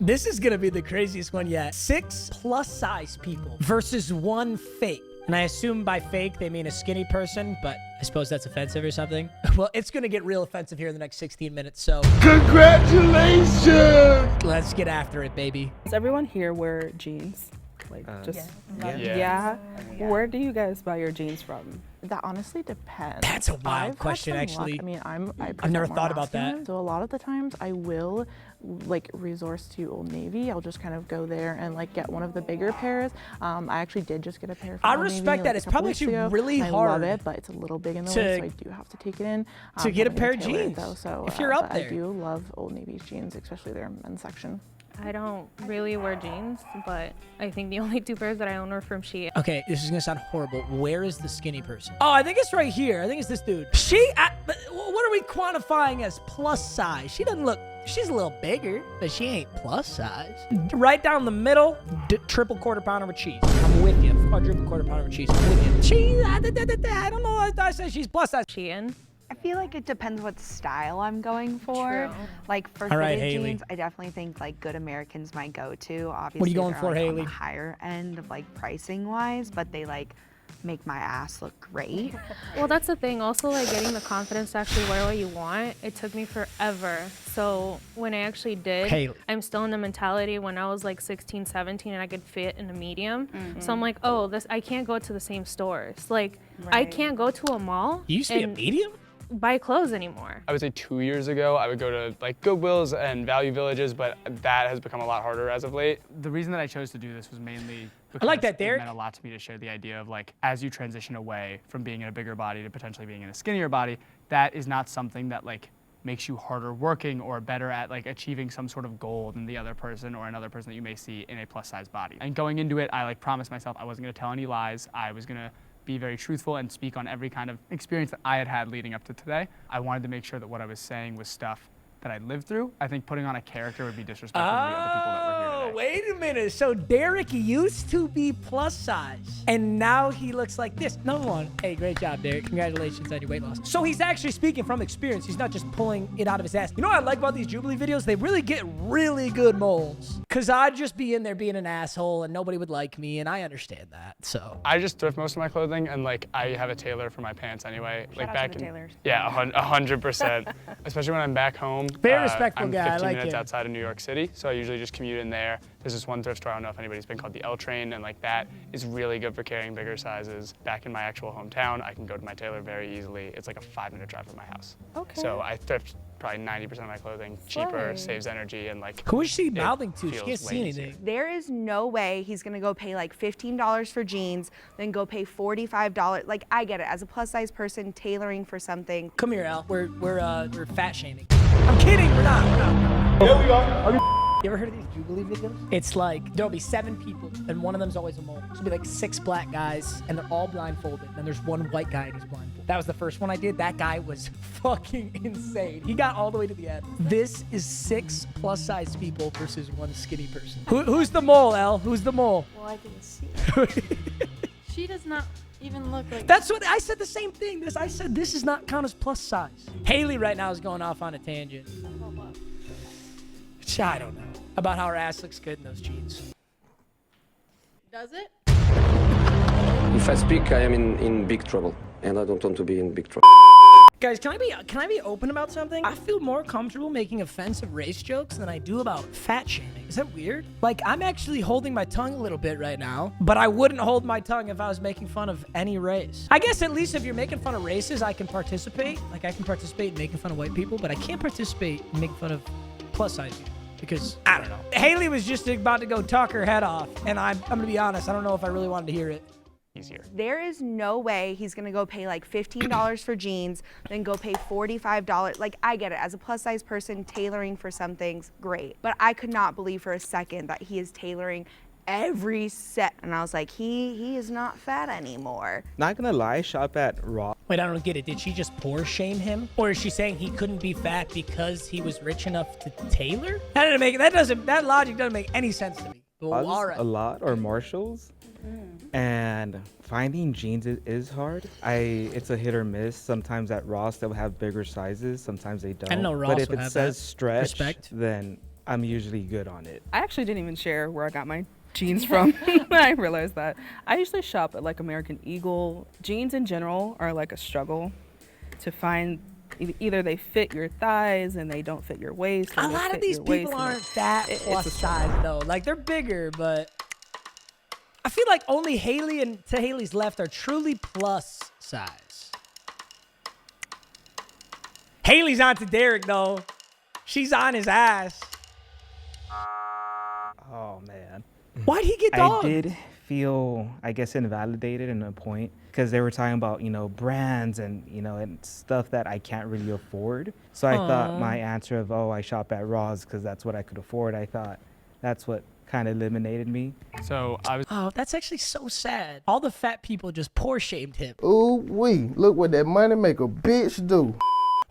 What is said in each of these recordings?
This is gonna be the craziest one yet. 6 plus-size people versus 1 fake. And I assume by fake, they mean a skinny person, but I suppose that's offensive or something. Well, it's gonna get real offensive here in the next 16 minutes, so. Congratulations! Let's get after it, baby. Does everyone here wear jeans? Like, yeah. Where do you guys buy your jeans from? That honestly depends. That's a wild question, actually. I mean, I've never thought about that. So a lot of the times I will like resource to Old Navy. I'll just kind of go there and like get one of the bigger pairs. I actually did just get a pair from I Old respect Navy, that. like, It's a couple probably weeks actually ago. really I hard love it, but it's a little big in the to- way, so I do have to take it in. to get a having pair of tailor it, jeans, though, so, if you're up but there. I do love Old Navy's jeans, especially their men's section. I don't really wear jeans, but I think the only 2 pairs that I own are from Shein. Okay, this is gonna sound horrible. Where is the skinny person? Oh, I think it's right here. I think it's this dude. What are we quantifying as plus size? She doesn't look, she's a little bigger, but she ain't plus size. Right down the middle, triple quarter pounder with cheese. I'm with you. Quadruple quarter pounder with cheese. I'm with you. Cheese, I don't know. I say she's plus size. Shein. I feel like it depends what style I'm going for. True. Like for All right, fitted Haley. jeans, I definitely think like Good American's my go-to. Obviously, What are you going they're, for, like, Haley? On the higher end of like pricing wise, but they like make my ass look great. Well, that's the thing. Also, like getting the confidence to actually wear what you want, it took me forever. So when I actually did, Haley. I'm still in the mentality when I was like 16, 17 and I could fit in a medium. So I'm like, oh, I can't go to the same stores. Like I can't go to a mall You used to be a and medium? buy clothes anymore. I would say 2 years ago, I would go to like Goodwills and Value Villages, but that has become a lot harder as of late. The reason that I chose to do this was mainly because I like that, Derek. it meant a lot to me to share the idea of like, as you transition away from being in a bigger body to potentially being in a skinnier body, that is not something that like makes you harder working or better at like achieving some sort of goal than the other person or another person that you may see in a plus size body. And going into it, I like promised myself I wasn't gonna tell any lies. I was gonna be very truthful and speak on every kind of experience that I had had leading up to today. I wanted to make sure that what I was saying was stuff that I lived through. I think putting on a character would be disrespectful to the other people that were here today. Wait a minute. So Derek used to be plus size, and now he looks like this. Number one, hey, great job, Derek. Congratulations on your weight loss. So he's actually speaking from experience. He's not just pulling it out of his ass. You know what I like about these Jubilee videos? They really get really good molds. Because I'd just be in there being an asshole, and nobody would like me, and I understand that, so. I just thrift most of my clothing, and like I have a tailor for my pants anyway. Shout like out back to the in, tailors. yeah, 100%. Especially when I'm back home. Very respectful I'm guy, I 15 like minutes him. outside of New York City, so I usually just commute in there. There's this one thrift store, I don't know if anybody's been, called the L Train, and like that is really good for carrying bigger sizes. Back in my actual hometown, I can go to my tailor very easily. It's like a 5-minute drive from my house. Okay. So I thrift probably 90% of my clothing, cheaper, saves energy, and like. Who is she it mouthing to? She feels can't way see easier. anything. There is no way he's gonna go pay like $15 for jeans, then go pay $45. Like I get it, as a plus size person tailoring for something. Come here, Al. We're fat shaming. I'm kidding. We're not. Here we are. You ever heard of these Jubilee videos? It's like, there'll be 7 people, and one of them's always a mole. There'll be like 6 black guys, and they're all blindfolded, and there's one white guy who's blindfolded. That was the first one I did. That guy was fucking insane. He got all the way to the end. This is 6 plus size people versus 1 skinny person. Who's the mole, Al? Who's the mole? Well, I didn't see. She does not even look like. That's what I said. The same thing. I said this does not count as plus size. Haley right now is going off on a tangent. I don't know about how her ass looks good in those jeans. Does it? If I speak, I am in big trouble, and I don't want to be in big trouble. Guys, can I be open about something? I feel more comfortable making offensive race jokes than I do about fat shaming. Is that weird? Like, I'm actually holding my tongue a little bit right now, but I wouldn't hold my tongue if I was making fun of any race. I guess at least if you're making fun of races, I can participate. Like, I can participate in making fun of white people, but I can't participate in making fun of plus size people. Because, I don't know. Haley was just about to go talk her head off, and I'm gonna be honest, I don't know if I really wanted to hear it. Easier. There is no way he's gonna go pay like $15 for jeans, then go pay $45. Like I get it, as a plus size person tailoring for something's great, but I could not believe for a second that he is tailoring every set. And I was like, he is not fat anymore. Not gonna lie, shop at Raw. Wait, I don't get it. Did she just poor shame him? Or is she saying he couldn't be fat because he was rich enough to tailor? That logic doesn't make any sense to me. Well, all right. A lot, or Marshalls. And finding jeans is hard. It's a hit or miss. Sometimes at Ross they'll have bigger sizes, sometimes they don't. I know Ross but if will it have says that. stretch, Respect. then I'm usually good on it. I actually didn't even share where I got my jeans from. I realized that. I usually shop at like American Eagle. Jeans in general are like a struggle to find. Either they fit your thighs and they don't fit your waist. A lot of these people aren't fat plus size though. Like they're bigger, but I feel like only Haley and to Haley's left are truly plus size. Haley's on to Derek though. She's on his ass. Oh man. Why'd he get dogged? I did feel, I guess, invalidated in a point because they were talking about, brands and, and stuff that I can't really afford. So I thought my answer of, I shop at Ross because that's what I could afford. I thought that's what kind of eliminated me. So I was. Oh, that's actually so sad. All the fat people just poor shamed him. Ooh wee, look what that money make a bitch do.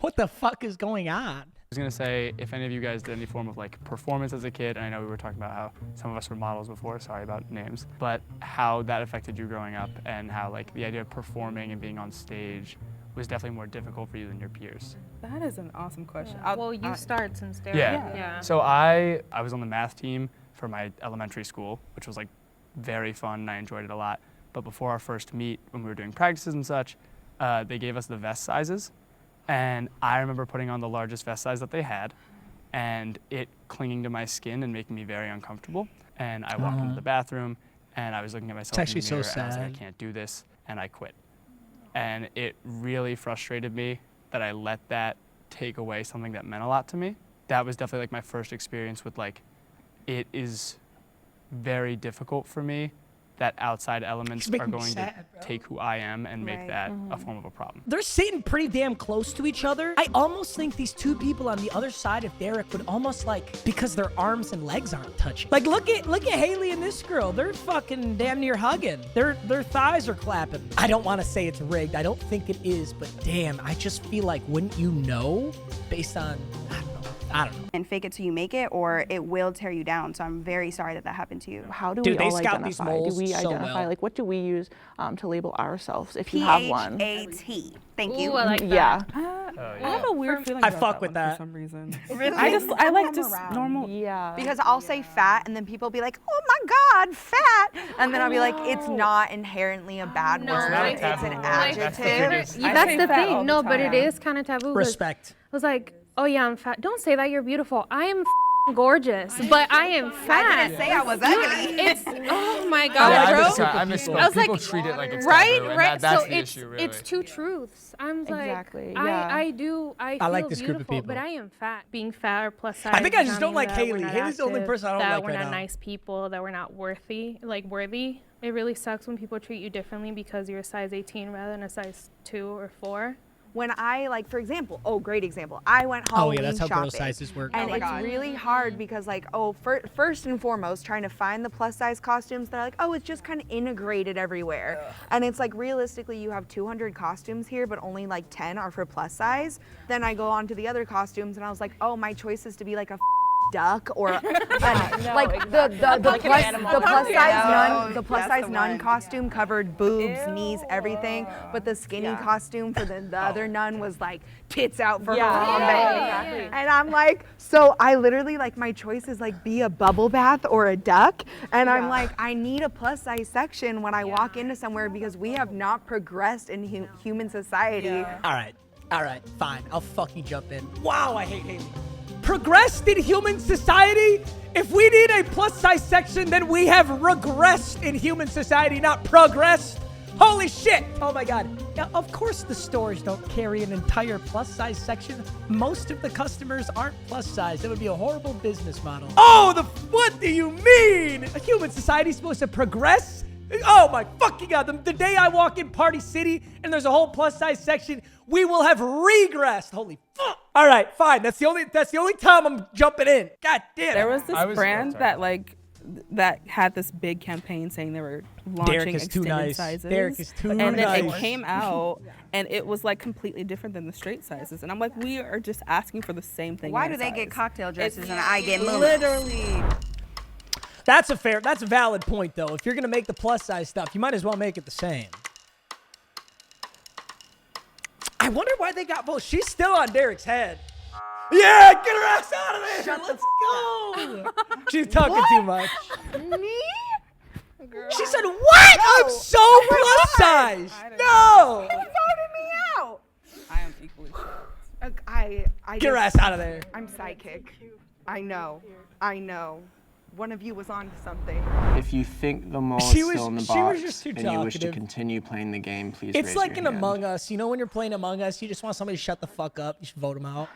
What the fuck is going on? I was gonna say, if any of you guys did any form of like performance as a kid, and I know we were talking about how some of us were models before, sorry about names, but how that affected you growing up and how like the idea of performing and being on stage was definitely more difficult for you than your peers. That is an awesome question. Well, you start since Derek. Yeah. So I was on the math team for my elementary school, which was like very fun and I enjoyed it a lot. But before our first meet, when we were doing practices and such, they gave us the vest sizes. And I remember putting on the largest vest size that they had and it clinging to my skin and making me very uncomfortable. And I walked into the bathroom and I was looking at myself in the mirror and I was like, I can't do this, and I quit. And it really frustrated me that I let that take away something that meant a lot to me. That was definitely like my first experience with like, it is very difficult for me that outside elements are going to take who I am and make that a form of a problem. They're sitting pretty damn close to each other. I almost think these two people on the other side of Derek would almost like, because their arms and legs aren't touching. Like look at Haley and this girl. They're fucking damn near hugging. Their thighs are clapping. I don't want to say it's rigged. I don't think it is, but damn, I just feel like, wouldn't you know based on, I don't know. And fake it till you make it, or it will tear you down. So I'm very sorry that that happened to you. How do we all identify? Do we identify, like, what do we use to label ourselves if you have one? PHAT. Thank you. Ooh, I like that. Yeah. I have a weird feeling about fuck with that for some reason. Really? I like just normal. Yeah. Because I'll say fat, and then people will be like, "Oh my God, fat!" And then I'll be like, "It's not inherently a bad word. It's an adjective." That's the thing. No, but it is kind of taboo. Respect. I was like, oh yeah, I'm fat. Don't say that. You're beautiful. I am gorgeous, but I am fat. I didn't say I was ugly. It's oh my God, bro. I misspoke. I was People like, treat it like it's right, taboo, and right. that's So the issue, really. it's two truths. I'm Exactly, like, yeah. I feel like this group of beautiful, people. but I am fat. Being fat or plus size. I think I just doesn't don't mean like that we're Haley. not Haley's the only active, person I don't that like we're right not now. nice people, that we're not worthy. It really sucks when people treat you differently because you're a size 18 rather than a size 2 or 4. When I, like, for example, great example. I went Halloween that's how shopping. girl sizes work. And it's really hard because, like, first and foremost, trying to find the plus size costumes, they're like, it's just kind of integrated everywhere. And it's like, realistically, you have 200 costumes here, but only like 10 are for plus size. Then I go on to the other costumes and I was like, my choice is to be like a duck or the plus size nun costume covered boobs, knees, everything, but the skinny costume for the other nun was like tits out for Harambe. And I'm like, so I literally, like, my choice is like be a bubble bath or a duck, and I'm like, I need a plus size section when I walk into somewhere because we have not progressed in human society. All right, fine. I'll fucking jump in. Wow, I hate Haley. Progressed in human society? If we need a plus size section, then we have regressed in human society, not progressed. Holy shit. Oh my God. Now, of course the stores don't carry an entire plus size section. Most of the customers aren't plus size. That would be a horrible business model. What do you mean? A human society is supposed to progress? Oh my fucking God. The day I walk in Party City and there's a whole plus size section, we will have regressed. Holy fuck. All right, fine. That's the only time I'm jumping in. God damn. There was this brand that had this big campaign saying they were launching extended sizes. Derek is too nice. And then it came out and it was like completely different than the straight sizes. And I'm like, we are just asking for the same thing. Why do they get cocktail dresses and I get literally? That's a valid point though. If you're gonna make the plus size stuff, you might as well make it the same. I wonder why they got both. She's still on Derek's head. Yeah, get her ass out of there. Let's go. She's talking too much. Me? She said, what? I'm so plus size. No. Who voted me out? I am equally shocked. I Get her ass out of there. I'm psychic. I know. One of you was on to something. If you think the mole is She was- still in the she box was just too and you wish to talkative. continue playing the game, please It's raise like your in hand. Among Us. You know when you're playing Among Us, you just want somebody to shut the fuck up. You should vote them out.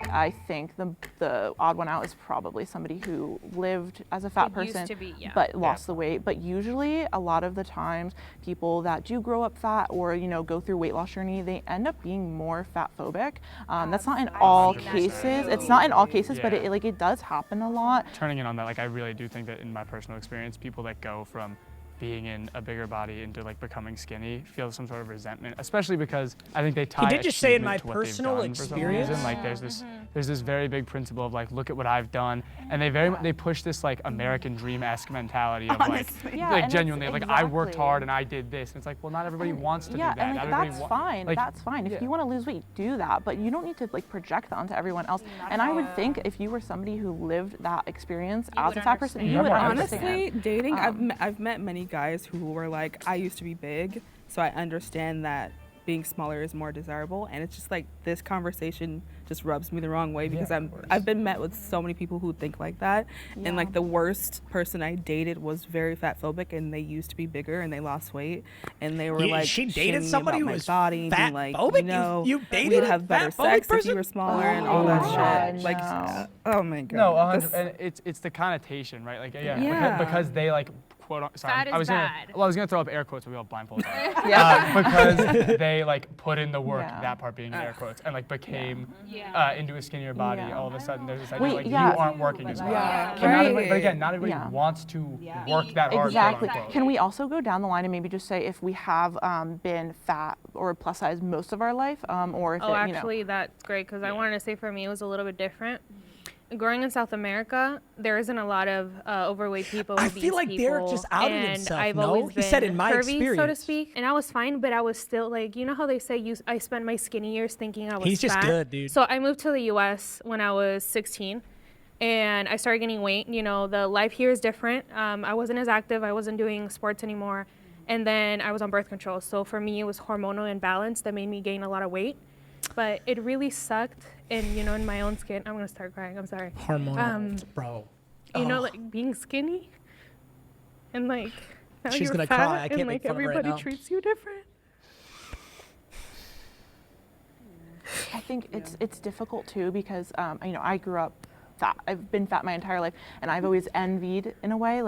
I think the odd one out is probably somebody who lived as a fat It used person to be, yeah. but lost the weight. But usually a lot of the times people that do grow up fat or go through weight loss journey, they end up being more fat phobic. That's not in all cases. It's not in all cases, but Yeah. it does happen a lot. Turning in on that, like I really do think that in my personal experience, people that go from being in a bigger body into like becoming skinny feel some sort of resentment, especially because I think they tie did just say in achievement my to what they've personal done for some experience. reason. Like there's this very big principle of like, look at what I've done, and they push this like American dream-esque mentality of Honestly. Yeah, like and genuinely it's like I worked exactly- hard and I did this, and it's like, well, not everybody wants to Yeah, do that. and Not like, everybody that's wa- fine. like, That's fine. If yeah. you want to lose weight, do that. But you don't need to like project that onto everyone else. And I would think if you were somebody who lived that experience as a fat person, you would understand. Honestly, dating, I've met many guys who were like, I used to be big, so I understand that being smaller is more desirable. And it's just like this conversation just rubs me the wrong way because I've been met with so many people who think like that. And like the worst person I dated was very fat phobic, and they used to be bigger and they lost weight, and they were like, she dated shaming me somebody about who my was body and being like, fat-phobic? You dated we'd a have better fat-phobic sex if person? you were smaller and all that shit. no. Like, oh my god. No, 100, and it's the connotation, right? Like Yeah. because they like quote. Sorry, Fat is I was bad. gonna throw up air quotes, but we all blindfolded. Because they like put in the work. Yeah. That part being in air quotes, and like became Yeah. Into a skinnier body. Yeah. All of a sudden, there's this idea Wait, like yeah. you aren't working as well. Yeah. But, not everybody, but again, not everybody Yeah. wants to work that hard. Exactly. quote unquote. Can we also go down the line and maybe just say if we have been fat or plus size most of our life, or if Oh, it, actually, that's great because I wanted to say for me it was a little bit different. Growing in South America, there isn't a lot of overweight people. I obese feel like Derek people, just outed and himself, I've no? always He been said in my curvy, so to experience. speak, and I was fine, but I was still like, you know how they say I spent my skinny years thinking I was He's just fat? good, dude. So I moved to the U.S. when I was 16. And I started gaining weight. You know, the life here is different. I wasn't as active. I wasn't doing sports anymore. And then I was on birth control. So for me, it was hormonal imbalance that made me gain a lot of weight. But it really sucked. And, in my own skin, I'm going to start crying. I'm sorry. Hormonal, bro. You know, like being skinny. And like, now She's you're gonna fat, cry. I can't and make like fun of her right everybody now. treats you different. I think it's difficult too because I grew up fat. I've been fat my entire life, and I've always envied in a way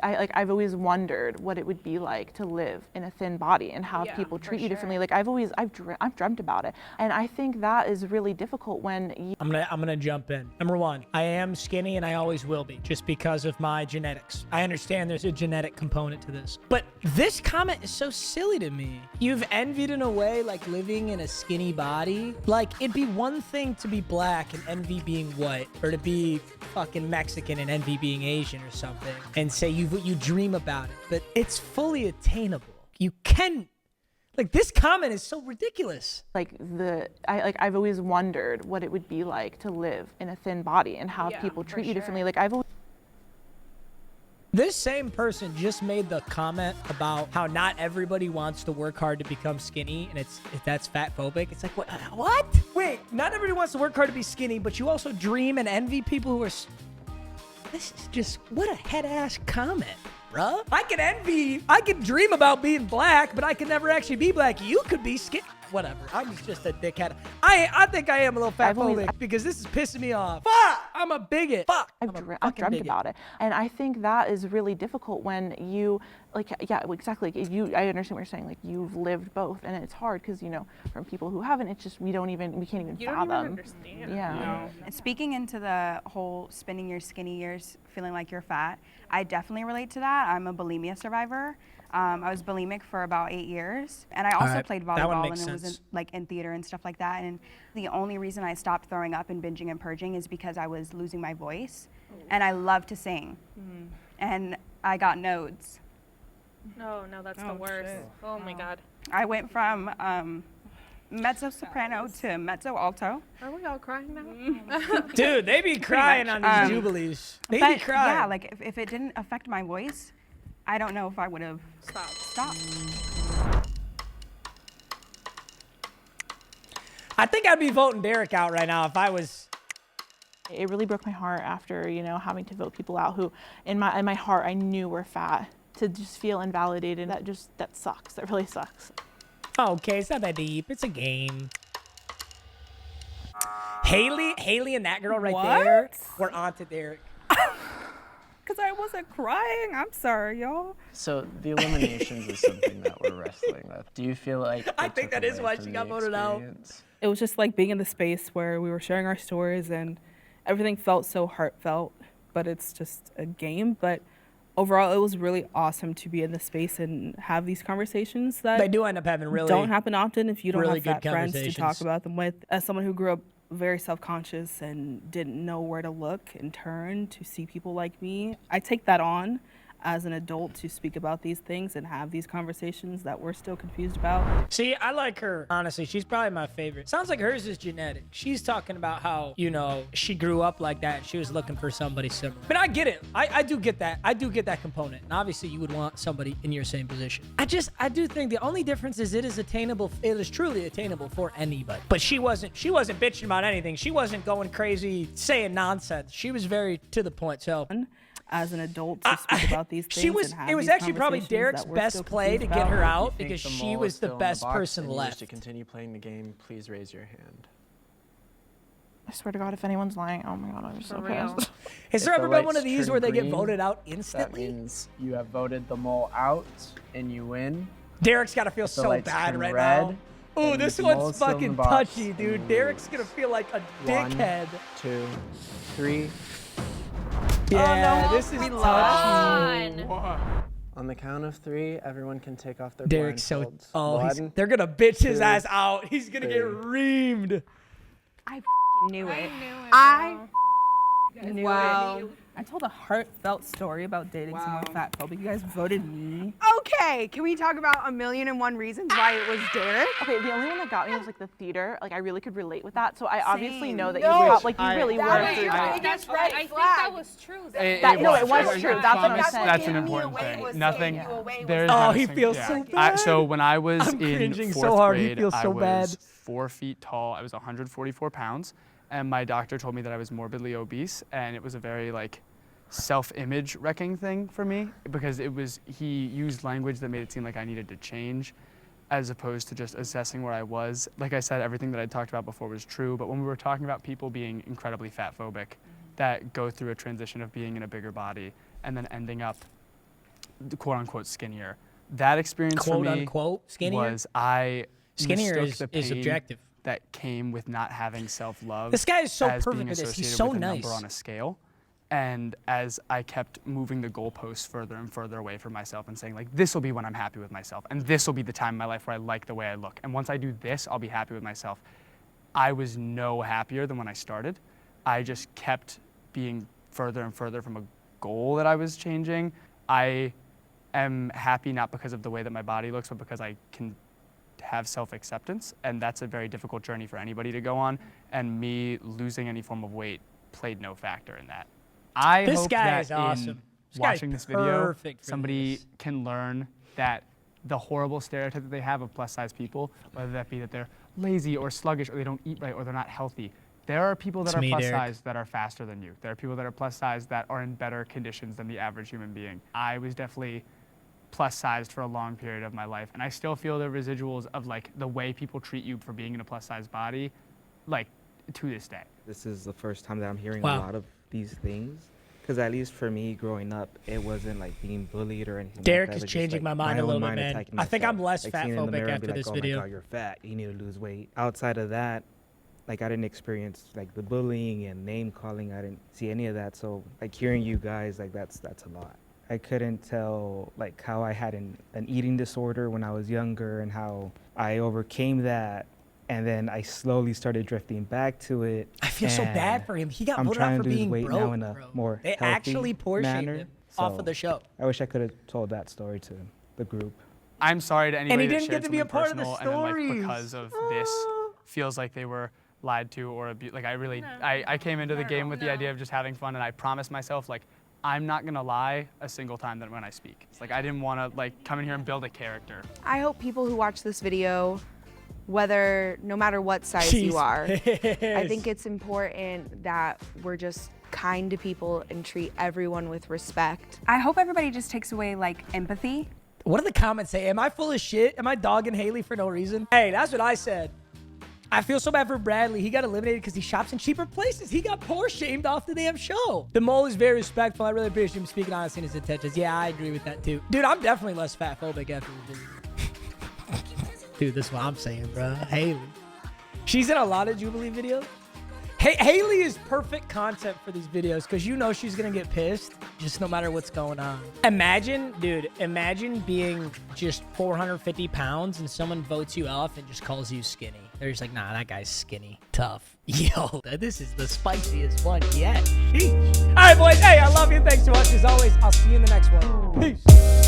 I've always wondered what it would be like to live in a thin body and have people treat you differently. Like I've dreamt about it, and I think that is really difficult when you. I'm gonna jump in. Number one, I am skinny and I always will be, just because of my genetics. I understand there's a genetic component to this, but this comment is so silly to me. You've envied in a way like living in a skinny body. Like it'd be one thing to be black and envy being white, or to be fucking Mexican and envy being Asian or something, and say you dream about it, but it's fully attainable. You can. Like this comment is so ridiculous. I've always wondered what it would be like to live in a thin body and have people treat you differently. Like I've always. This same person just made the comment about how not everybody wants to work hard to become skinny, and that's fat phobic. It's like, what? Wait, not everybody wants to work hard to be skinny, but you also dream and envy people who are. This is just, what a head ass comment, bruh. I can dream about being black, but I can never actually be black. You could be skinny. Whatever. I'm just a dickhead. I think I am a little fat phobic because this is pissing me off. Fuck! I'm a bigot. Fuck! I've dreamt about it, and I think that is really difficult when you exactly. I understand what you're saying. Like you've lived both, and it's hard because from people who haven't, it's just we can't even fathom. You don't even understand. Yeah. And speaking into the whole spending your skinny years feeling like you're fat, I definitely relate to that. I'm a bulimia survivor. I was bulimic for about 8 years, and I also played volleyball, and it was in theater and stuff like that. And the only reason I stopped throwing up and binging and purging is because I was losing my voice, and I love to sing, and I got nodes. No, that's the worst. Shit. Oh my God. I went from mezzo soprano to mezzo alto. Are we all crying now? Dude, they be crying on these Jubilees. They be crying. Yeah, like if it didn't affect my voice, I don't know if I would have stopped. I think I'd be voting Derek out right now if I was. It really broke my heart after, having to vote people out who, in my heart, I knew were fat. To just feel invalidated, that sucks. That really sucks. Okay, it's not that deep. It's a game. Haley and that girl right there were onto Derek. Because I wasn't crying. I'm sorry, y'all. So the eliminations is something that we're wrestling with. Do you feel like I think that is why she got voted out. It was just like being in the space where we were sharing our stories and everything felt so heartfelt, but it's just a game. But overall, it was really awesome to be in the space and have these conversations that they do end up having really don't happen often if you don't really have good fat friends to conversations. talk about them with. As someone who grew up very self-conscious and didn't know where to look and turn to see people like me, I take that on as an adult to speak about these things and have these conversations that we're still confused about. See, I like her. Honestly, she's probably my favorite. Sounds like hers is genetic. She's talking about how, she grew up like that and she was looking for somebody similar. But I get it. I do get that. I do get that component. And obviously you would want somebody in your same position. I do think the only difference is it is attainable. It is truly attainable for anybody. But she wasn't bitching about anything. She wasn't going crazy saying nonsense. She was very to the point. So as an adult to speak about these things. It was actually probably Derek's best play to get her out because she was the best person left. To continue playing the game, please raise your hand. I swear to God, if anyone's lying, oh my God, I'm so pissed. Has there ever been one of these where they get voted out instantly? That means you have voted the mole out and you win. Derek's got to feel so bad right now. Ooh, this one's fucking touchy, dude. Derek's going to feel like a dickhead. 1, 2, 3. Yeah, this is touchy. On the count of 3, everyone can take off their Derek's blindfolds. they're going to bitch his ass out. He's going to get reamed. I knew it. I knew it. I told a heartfelt story about dating someone fat phobic. You guys voted me. Okay, can we talk about 1,000,001 reasons why it was Derek? Okay, the only one that got me was the theater. I really could relate with that. So I obviously know that No. you really were. That's right. I think that was true. It was true. That's what I'm saying. That's an important thing. Nothing. He feels so bad. So when I was in cringing 4th so hard. He grade, feels so I was bad. 4 feet tall. I was 144 pounds, and my doctor told me that I was morbidly obese, and it was a very self-image wrecking thing for me because he used language that made it seem like I needed to change as opposed to just assessing where I was. Like I said, everything that I talked about before was true, but when we were talking about people being incredibly fat phobic that go through a transition of being in a bigger body and then ending up quote unquote skinnier, that experience Quote for me unquote skinnier? was I Skinnier mistook the is pain objective. that came with not having self-love. This guy is so as perfect being at this. He's associated so with a nice. number on a scale. And as I kept moving the goalposts further and further away from myself and saying this will be when I'm happy with myself and this will be the time in my life where I like the way I look. And once I do this, I'll be happy with myself. I was no happier than when I started. I just kept being further and further from a goal that I was changing. I am happy not because of the way that my body looks, but because I can have self-acceptance. And that's a very difficult journey for anybody to go on. And me losing any form of weight played no factor in that. I This hope guy that is awesome. in This guy's watching this video, perfect for somebody this. can learn that the horrible stereotype that they have of plus-size people, whether that be that they're lazy or sluggish or they don't eat right or they're not healthy, there are people that It's are me, Derek. plus-size that are faster than you. There are people that are plus-size that are in better conditions than the average human being. I was definitely plus-sized for a long period of my life, and I still feel the residuals of the way people treat you for being in a plus-size body, to this day. This is the first time that I'm hearing Wow. a lot of these things. Because at least for me, growing up, it wasn't being bullied or anything. Derek like is that. It was just, changing my mind a own little bit, mind man. attacking I think I'm myself. less seeing it in the fat-phobic mirror and after be this oh video. My God, you're fat. You need to lose weight. Outside of that, I didn't experience the bullying and name calling. I didn't see any of that. So hearing you guys, that's a lot. I couldn't tell how I had an eating disorder when I was younger and how I overcame that. And then I slowly started drifting back to it. I feel so bad for him. He got I'm voted out trying for to lose being weight broke, now in a bro. more They healthy actually poor shamed manner. him off of So the show. I wish I could have told that story to the group. I'm sorry to anybody didn't that get shared to be a something part of the personal and then, like, stories. because of this feels like they were lied to or abused. Like I came into the game with the idea of just having fun, and I promised myself like I'm not gonna lie a single time that when I speak. It's like I didn't want to like come in here and build a character. I hope people who watch this video, no matter what size you are, I think it's important that we're just kind to people and treat everyone with respect. I hope everybody just takes away like empathy. What do the comments say? Am I full of shit? Am I dogging Haley for no reason? Hey, that's what I said. I feel so bad for Bradley. He got eliminated because he shops in cheaper places. He got poor shamed off the damn show. The mole is very respectful. I really appreciate him speaking honestly in his intentions. Yeah, I agree with that too. Dude, I'm definitely less fat phobic after this video. Dude, this is what I'm saying, bro. Haley. She's in a lot of Jubilee videos. Haley is perfect content for these videos because you know she's going to get pissed just no matter what's going on. Imagine being just 450 pounds and someone votes you off and just calls you skinny. They're just like, nah, that guy's skinny. Tough. Yo, this is the spiciest one yet. All right, boys. Hey, I love you. Thanks so much as always. I'll see you in the next one. Peace.